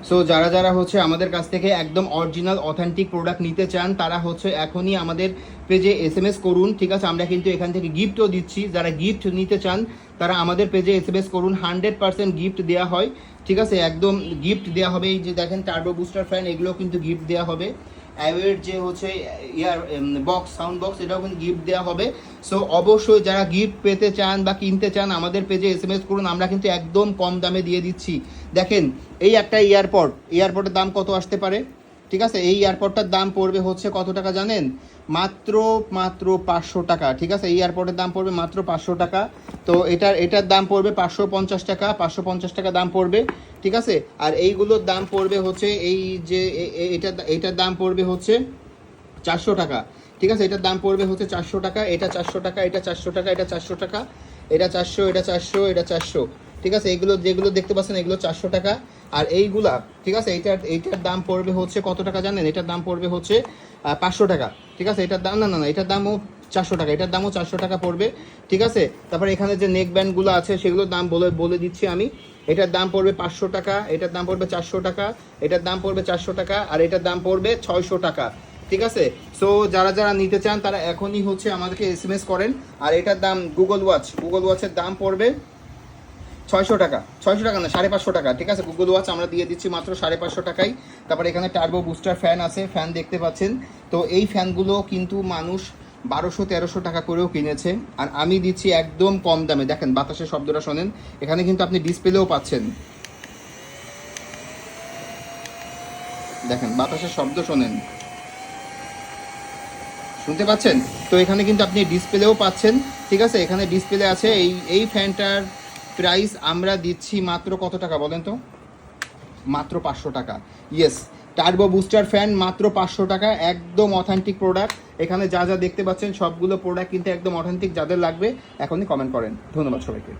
So যারা যারা হচ্ছে আমাদের কাছ থেকে একদম অরিজিনাল অথেন্টিক প্রোডাক্ট নিতে চান তারা হচ্ছে এখনই আমাদের পেজে SMS করুন, ঠিক আছে? আমরা কিন্তু এখান থেকে গিফটও দিচ্ছি। যারা গিফট নিতে চান তারা আমাদের পেজে SMS করুন, 100% গিফট দেওয়া হয়, ঠিক আছে? একদম গিফট দেওয়া হবে। এই যে দেখেন টার্বো বুস্টার ফ্যান, এগুলো কিন্তু গিফট দেওয়া হবে। অ্যাওয়ের যে হচ্ছে ইয়ার বক্স, সাউন্ড বক্স, এটাও কিন্তু গিফট দেওয়া হবে। সো অবশ্যই যারা গিফট পেতে চান বা কিনতে চান আমাদের পেজে SMS করুন, আমরা কিন্তু একদম কম দামে দিয়ে দিচ্ছি। দেখেন এই একটা এয়ারপডের দাম কত আসতে পারে, ঠিক আছে? এই এয়ারপডটার দাম পড়বে হচ্ছে কত টাকা জানেন? মাত্র 500 টাকা, ঠিক আছে? এই এয়ারপডের দাম পড়বে মাত্র 500 টাকা। তো এটার দাম পড়বে 550 টাকা, 550 টাকা দাম পড়বে, ঠিক আছে? আর এইগুলোর দাম পড়বে হচ্ছে এই যে এটার দাম পড়বে হচ্ছে 400 টাকা, ঠিক আছে? এটার দাম পড়বে হচ্ছে 400 টাকা, এটা 400 টাকা, এটা 400 টাকা, এটা 400 টাকা, এটা 400, এটা 400, এটা 400, ঠিক আছে? এগুলো যেগুলো দেখতে পাচ্ছেন এগুলো 400 টাকা। আর এইগুলা, ঠিক আছে, এইটার দাম পড়বে হচ্ছে কত টাকা জানেন? এটার দাম পড়বে হচ্ছে 500 টাকা, ঠিক আছে? এটার দাম না, এটার দামও 400 টাকা, এটার দামও 400 টাকা পড়বে, ঠিক আছে? তারপরে এখানে যে নেক ব্যান্ডগুলো আছে সেগুলোর দাম বলে দিচ্ছি আমি। এটার দাম পড়বে 500 টাকা, এটার দাম পড়বে 400 টাকা, এটার দাম পড়বে 400 টাকা, আর এটার দাম পড়বে 600 টাকা, ঠিক আছে? সো যারা যারা নিতে চান তারা এখনই হচ্ছে আমাদেরকে SMS করেন। আর এটার দাম গুগল ওয়াচের দাম পড়বে 600 টাকা, 600 টাকা না, 550 টাকা, ঠিক আছে? গুগল ওয়াচ আমরা দিয়ে দিচ্ছি মাত্র 550 টাকায়। তারপরে এখানে টার্বো বুস্টার ফ্যান আছে, ফ্যান দেখতে পাচ্ছেন। তো এই ফ্যানগুলো কিন্তু মানুষ 1200-1300 টাকা করেও কিনেছে, আর আমি দিচ্ছি একদম কম দামে। দেখেন বাতাসের শব্দটা শোনেন, এখানে কিন্তু আপনি ডিসপ্লেও পাচ্ছেন, দেখেন বাতাসের শব্দ শোনেন, শুনতে পাচ্ছেন? তো এখানে কিন্তু আপনি ডিসপ্লেও পাচ্ছেন, ঠিক আছে? এখানে ডিসপ্লে আছে। এই ফ্যানটার প্রাইস আমরা দিচ্ছি মাত্র কত টাকা বলেন তো? মাত্র 500 টাকা। ইয়েস, টার্বো বুস্টার ফ্যান মাত্র 500 টাকা, একদম অথেন্টিক প্রোডাক্ট। এখানে যা যা দেখতে পাচ্ছেন সবগুলো প্রোডাক্ট কিন্তু একদম অথেন্টিক। যাদের লাগবে এখনই কমেন্ট করেন। ধন্যবাদ সবাইকে।